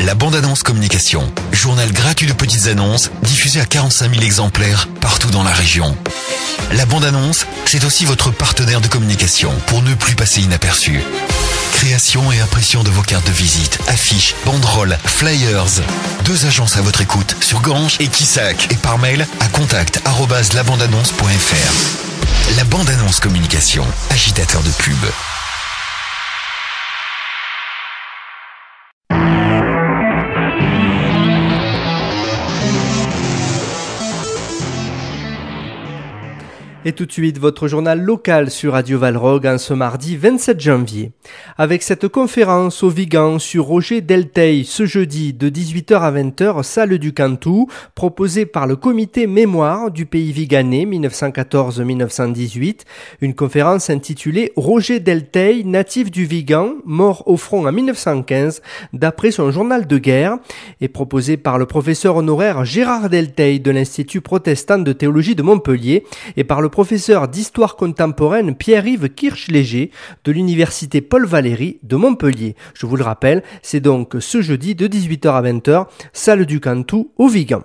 La bande-annonce communication. Journal gratuit de petites annonces diffusé à 45 000 exemplaires partout dans la région. La bande-annonce, c'est aussi votre partenaire de communication pour ne plus passer inaperçu. Création et impression de vos cartes de visite, affiches, banderoles, flyers. 2 agences à votre écoute sur Ganges et Quissac et par mail à contact@labandannonce.fr. La bande-annonce communication, agitateur de pub. Et tout de suite, votre journal local sur Radio Valrog en ce mardi 27 janvier. Avec cette conférence au Vigan sur Roger Delteil ce jeudi de 18h à 20h, salle du Cantou, proposée par le comité mémoire du pays viganais 1914-1918. Une conférence intitulée Roger Delteil, natif du Vigan, mort au front en 1915, d'après son journal de guerre, et proposée par le professeur honoraire Gérard Delteil de l'Institut protestant de théologie de Montpellier et par le professeur d'histoire contemporaine Pierre-Yves Kirch-Léger de l'université Paul Valéry de Montpellier. Je vous le rappelle, c'est donc ce jeudi de 18h à 20h, salle du Cantou au Vigan.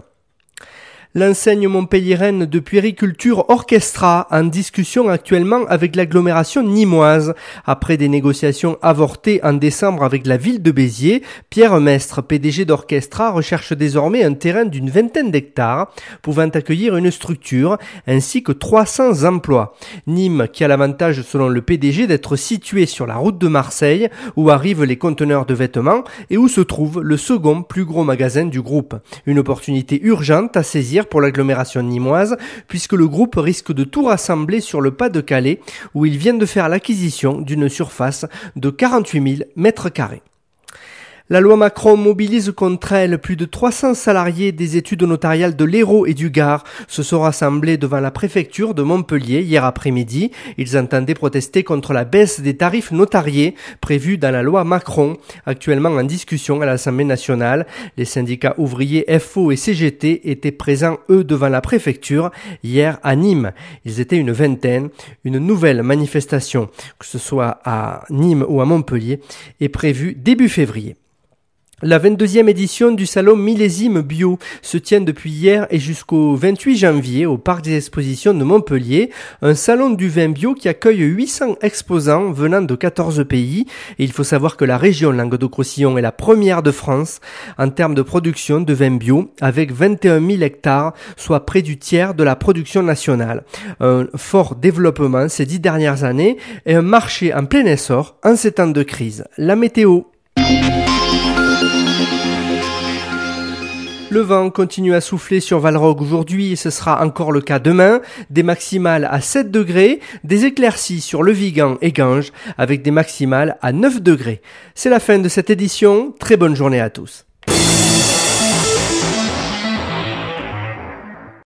L'enseigne montpelliéraine de puériculture Orchestra en discussion actuellement avec l'agglomération nîmoise. Après des négociations avortées en décembre avec la ville de Béziers, Pierre Mestre, PDG d'Orchestra, recherche désormais un terrain d'une 20aine d'hectares pouvant accueillir une structure ainsi que 300 emplois. Nîmes qui a l'avantage selon le PDG d'être situé sur la route de Marseille où arrivent les conteneurs de vêtements et où se trouve le second plus gros magasin du groupe. Une opportunité urgente à saisir pour l'agglomération nîmoise, puisque le groupe risque de tout rassembler sur le Pas-de-Calais, où il vient de faire l'acquisition d'une surface de 48 000 mètres carrés. La loi Macron mobilise contre elle plus de 300 salariés des études notariales de l'Hérault et du Gard se sont rassemblés devant la préfecture de Montpellier hier après-midi. Ils entendaient protester contre la baisse des tarifs notariés prévus dans la loi Macron, actuellement en discussion à l'Assemblée nationale. Les syndicats ouvriers FO et CGT étaient présents, eux, devant la préfecture hier à Nîmes. Ils étaient une vingtaine. Une nouvelle manifestation, que ce soit à Nîmes ou à Montpellier, est prévue début février. La 22e édition du salon Millésime Bio se tient depuis hier et jusqu'au 28 janvier au Parc des Expositions de Montpellier, un salon du vin bio qui accueille 800 exposants venant de 14 pays. Et il faut savoir que la région Languedoc-Roussillon est la première de France en termes de production de vin bio avec 21 000 hectares, soit près du tiers de la production nationale. Un fort développement ces 10 dernières années et un marché en plein essor en ces temps de crise. La météo. Le vent continue à souffler sur Valrog aujourd'hui et ce sera encore le cas demain. Des maximales à 7 degrés, des éclaircies sur le Vigan et Ganges avec des maximales à 9 degrés. C'est la fin de cette édition. Très bonne journée à tous.